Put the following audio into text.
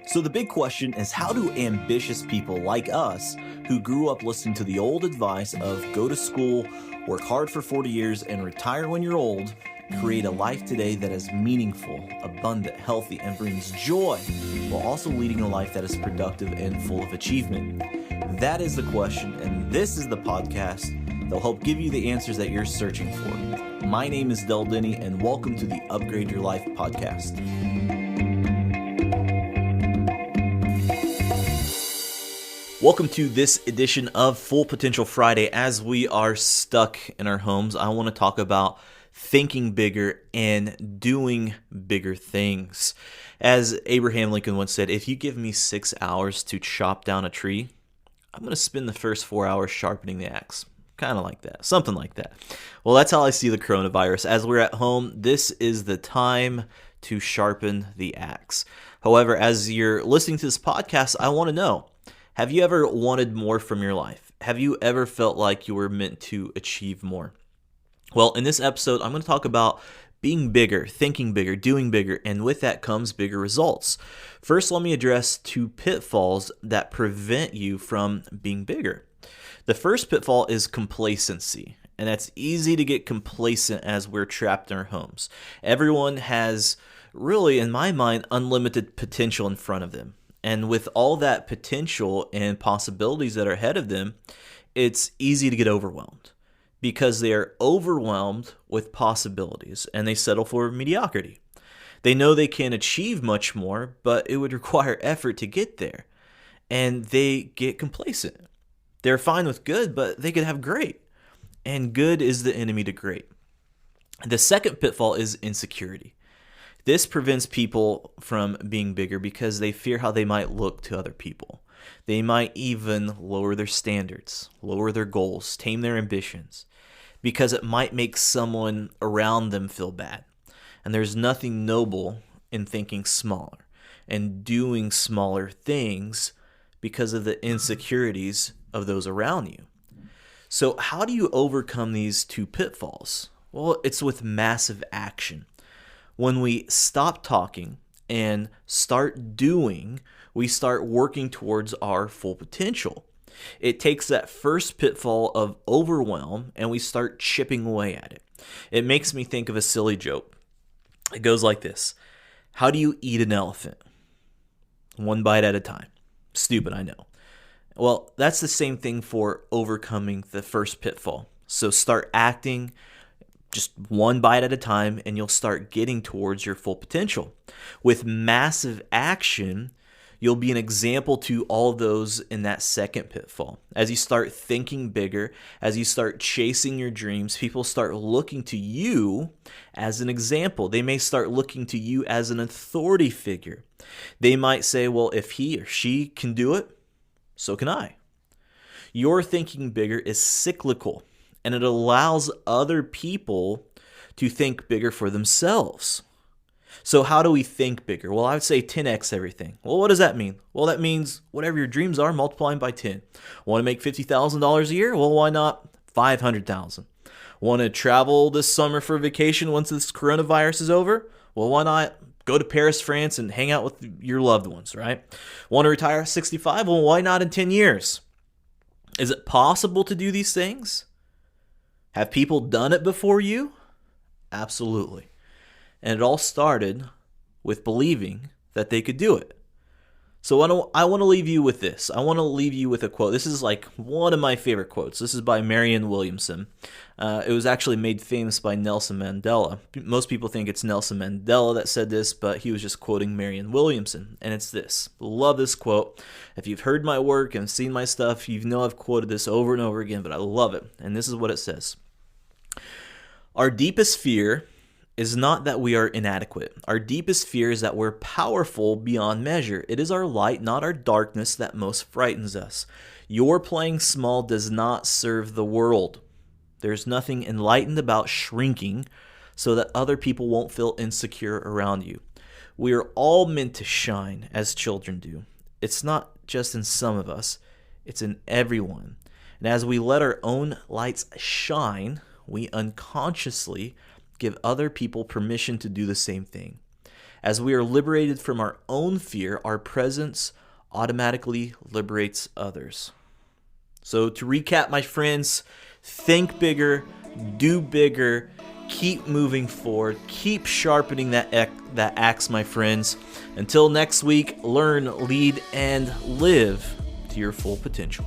So the big question is, how do ambitious people like us, who grew up listening to the old advice of go to school, work hard for 40 years, and retire when you're old, create a life today that is meaningful, abundant, healthy, and brings joy, while also leading a life that is productive and full of achievement? That is the question, and this is the podcast that will help give you the answers that you're searching for. My name is Del Denny, and welcome to the Upgrade Your Life podcast. Welcome to this edition of Full Potential Friday. As we are stuck in our homes, I want to talk about thinking bigger and doing bigger things. As Abraham Lincoln once said, if you give me 6 hours to chop down a tree, I'm going to spend the first 4 hours sharpening the axe. Kind of like that. Something like that. Well, that's how I see the coronavirus. As we're at home, this is the time to sharpen the axe. However, as you're listening to this podcast, I want to know, have you ever wanted more from your life? Have you ever felt like you were meant to achieve more? Well, in this episode, I'm going to talk about being bigger, thinking bigger, doing bigger, and with that comes bigger results. First, let me address 2 pitfalls that prevent you from being bigger. The first pitfall is complacency, and that's easy to get complacent as we're trapped in our homes. Everyone has really, in my mind, unlimited potential in front of them. And with all that potential and possibilities that are ahead of them, it's easy to get overwhelmed because they are overwhelmed with possibilities and they settle for mediocrity. They know they can achieve much more, but it would require effort to get there. And they get complacent. They're fine with good, but they could have great. And good is the enemy to great. The second pitfall is insecurity. This prevents people from being bigger because they fear how they might look to other people. They might even lower their standards, lower their goals, tame their ambitions, because it might make someone around them feel bad. And there's nothing noble in thinking smaller and doing smaller things because of the insecurities of those around you. So how do you overcome these 2 pitfalls? Well, it's with massive action. When we stop talking and start doing, we start working towards our full potential. It takes that first pitfall of overwhelm and we start chipping away at it. It makes me think of a silly joke. It goes like this. How do you eat an elephant? 1 bite at a time. Stupid, I know. Well, that's the same thing for overcoming the first pitfall. So start acting just 1 bite at a time, and you'll start getting towards your full potential. With massive action, you'll be an example to all those in that second pitfall. As you start thinking bigger, as you start chasing your dreams, people start looking to you as an example. They may start looking to you as an authority figure. They might say, well, if he or she can do it, so can I. Your thinking bigger is cyclical. And it allows other people to think bigger for themselves. So how do we think bigger? Well, I would say 10x everything. Well, what does that mean? Well, that means whatever your dreams are, multiplying by 10. Want to make $50,000 a year? Well, why not $500,000? Want to travel this summer for vacation once this coronavirus is over? Well, why not go to Paris, France, and hang out with your loved ones, right? Want to retire at 65? Well, why not in 10 years? Is it possible to do these things? Have people done it before you? Absolutely. And it all started with believing that they could do it. So I want to leave you with this. I want to leave you with a quote. This is like one of my favorite quotes. This is by Marianne Williamson. It was actually made famous by Nelson Mandela. Most people think it's Nelson Mandela that said this, but he was just quoting Marianne Williamson. And it's this. Love this quote. If you've heard my work and seen my stuff, you know I've quoted this over and over again, but I love it. And this is what it says. Our deepest fear is not that we are inadequate. Our deepest fear is that we're powerful beyond measure. It is our light, not our darkness, that most frightens us. Your playing small does not serve the world. There's nothing enlightened about shrinking so that other people won't feel insecure around you. We are all meant to shine as children do. It's not just in some of us, it's in everyone. And as we let our own lights shine, we unconsciously give other people permission to do the same thing. As we are liberated from our own fear, our presence automatically liberates others. So to recap, my friends, think bigger, do bigger, keep moving forward, keep sharpening that axe, my friends. Until next week, learn, lead, and live to your full potential.